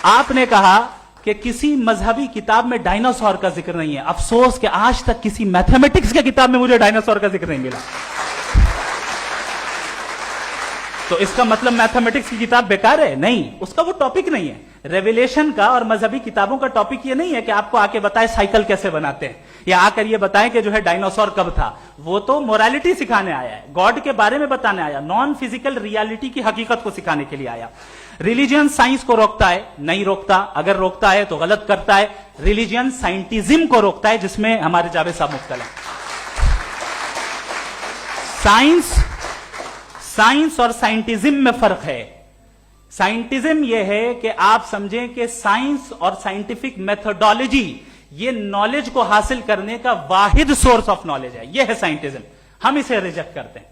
آپ نے کہا کہ کسی مذہبی کتاب میں ڈائناسور کا ذکر نہیں ہے. افسوس کہ آج تک کسی میتھمیٹکس کی کتاب میں مجھے ڈائناسور کا ذکر نہیں ملا. تو اس کا مطلب میتھمیٹکس کی کتاب بیکار ہے؟ نہیں, اس کا وہ ٹاپک نہیں ہے. ریویلیشن کا اور مذہبی کتابوں کا ٹاپک یہ نہیں ہے کہ آپ کو آ کے بتائے سائیکل کیسے بناتے ہیں, یا آ کر یہ بتائیں کہ جو ہے ڈائناسور کب تھا. وہ تو مورالٹی سکھانے آیا ہے, گاڈ کے بارے میں بتانے آیا, نان فزیکل ریالٹی کی حقیقت کو سکھانے کے لیے آیا. ریلیجن سائنس کو روکتا ہے؟ نہیں روکتا. اگر روکتا ہے تو غلط کرتا ہے. ریلیجن سائنٹزم کو روکتا ہے, جس میں ہمارے جاوید صاحب مبتلا ہیں. سائنس اور سائنٹزم میں فرق ہے. سائنٹزم یہ ہے کہ آپ سمجھیں کہ سائنس اور سائنٹیفک میتھڈالوجی یہ نالج کو حاصل کرنے کا واحد سورس آف نالج ہے. یہ ہے سائنٹزم. ہم اسے ریجیکٹ کرتے ہیں.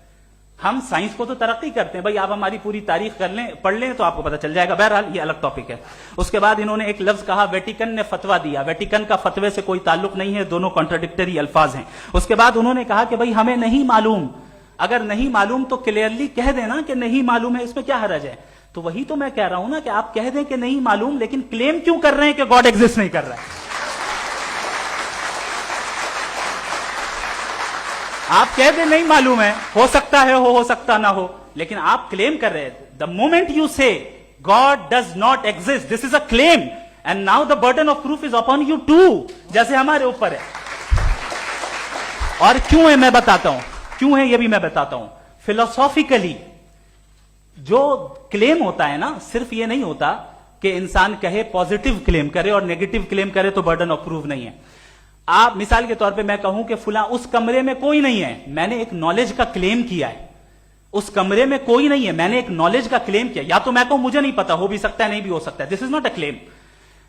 ہم سائنس کو تو ترقی کرتے ہیں, بھائی آپ ہماری پوری تاریخ کر لیں, پڑھ لیں تو آپ کو پتہ چل جائے گا. بہرحال یہ الگ ٹاپک ہے. اس کے بعد انہوں نے ایک لفظ کہا, ویٹیکن نے فتویٰ دیا. ویٹیکن کا فتوے سے کوئی تعلق نہیں ہے, دونوں کانٹراڈکٹری الفاظ ہیں. اس کے بعد انہوں نے کہا کہ بھائی ہمیں نہیں معلوم. اگر نہیں معلوم تو کلیئرلی کہہ دینا کہ نہیں معلوم ہے, اس میں کیا حرج ہے. تو وہی تو میں کہہ رہا ہوں نا کہ آپ کہہ دیں کہ نہیں معلوم, لیکن کلیم کیوں کر رہے ہیں کہ گاڈ ایگزسٹ نہیں کر رہا ہے. آپ کہہ دیں نہیں معلوم ہے, ہو سکتا ہے ہو سکتا نہ ہو, لیکن آپ کلیم کر رہے ہیں. The moment you say God does not exist, this is a claim, and now the burden of proof is upon you too, جیسے ہمارے اوپر ہے. اور کیوں ہے میں بتاتا ہوں, کیوں ہے یہ بھی میں بتاتا ہوں. فلسافیکلی جو کلیم ہوتا ہے نا, صرف یہ نہیں ہوتا کہ انسان کہے پازیٹو کلیم کرے اور نیگیٹو کلیم کرے تو برڈن آف پروف نہیں ہے. آپ مثال کے طور پہ میں کہوں کہ فلاں اس کمرے میں کوئی نہیں ہے, میں نے ایک نالج کا کلیم کیا ہے. اس کمرے میں کوئی نہیں ہے, میں نے ایک نالج کا کلیم کیا. یا تو میں کہوں مجھے نہیں پتا, ہو بھی سکتا ہے نہیں بھی ہو سکتا ہے, دس از ناٹ اے کلیم.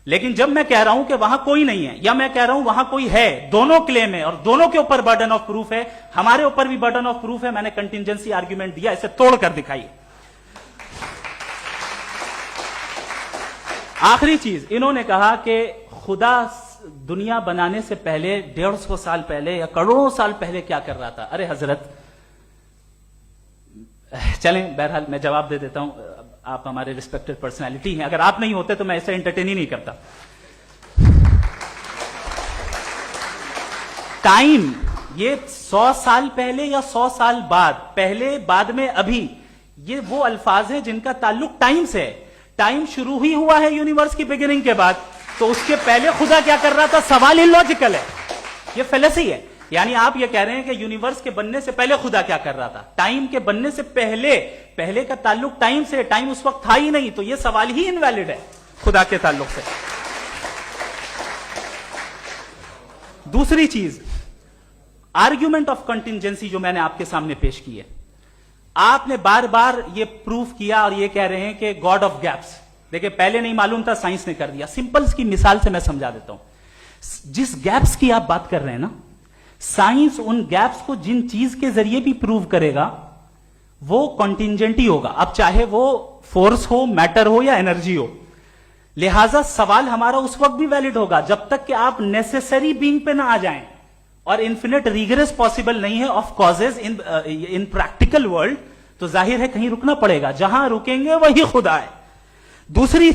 لیکن جب میں کہہ رہا ہوں کہ وہاں کوئی نہیں ہے, یا میں کہہ رہا ہوں وہاں کوئی ہے, دونوں کلیم ہے اور دونوں کے اوپر برڈن آف پروف ہے. ہمارے اوپر بھی برڈن آف پروف ہے. میں نے کنٹینجنسی آرگیومنٹ دیا, اسے توڑ کر دکھائی. آخری چیز, انہوں نے کہا کہ خدا دنیا بنانے سے پہلے 150 سال پہلے یا کروڑوں سال پہلے کیا کر رہا تھا. ارے حضرت, چلیں بہرحال میں جواب دے دیتا ہوں. آپ ہمارے ریسپیکٹڈ پرسنالٹی ہیں, اگر آپ نہیں ہوتے تو میں ایسے انٹرٹین ہی نہیں کرتا. ٹائم یہ 100 سال پہلے یا 100 سال بعد, پہلے بعد میں ابھی, یہ وہ الفاظ ہیں جن کا تعلق ٹائم سے ہے. ٹائم شروع ہی ہوا ہے یونیورس کی بگننگ کے بعد, تو اس کے پہلے خدا کیا کر رہا تھا؟ سوال ہی لاجیکل ہے, یہ فیلسی ہے. یعنی آپ یہ کہہ رہے ہیں کہ یونیورس کے بننے سے پہلے خدا کیا کر رہا تھا. ٹائم کے بننے سے پہلے کا تعلق ٹائم سے, ٹائم اس وقت تھا ہی نہیں, تو یہ سوال ہی انویلڈ ہے خدا کے تعلق سے. دوسری چیز, آرگیومنٹ آف کنٹینجنسی جو میں نے آپ کے سامنے پیش کی ہے, آپ نے بار بار یہ پروف کیا اور یہ کہہ رہے ہیں کہ گاڈ آف گیپس. دیکھیں پہلے نہیں معلوم تھا, سائنس نے کر دیا. سمپلس کی مثال سے میں سمجھا دیتا ہوں. جس گیپس کی آپ بات کر رہے ہیں نا, سائنس ان گیپس کو جن چیز کے ذریعے بھی پروو کرے گا وہ کنٹینجنٹ ہی ہوگا, اب چاہے وہ فورس ہو, میٹر ہو یا انرجی ہو. لہذا سوال ہمارا اس وقت بھی ویلڈ ہوگا جب تک کہ آپ نیسیسری بینگ پہ نہ آ جائیں, اور انفینٹ ریگریس پاسبل نہیں ہے of causes in practical world, تو ظاہر ہے کہیں رکنا پڑے گا. جہاں رکیں گے وہی خدا ہے. دوسری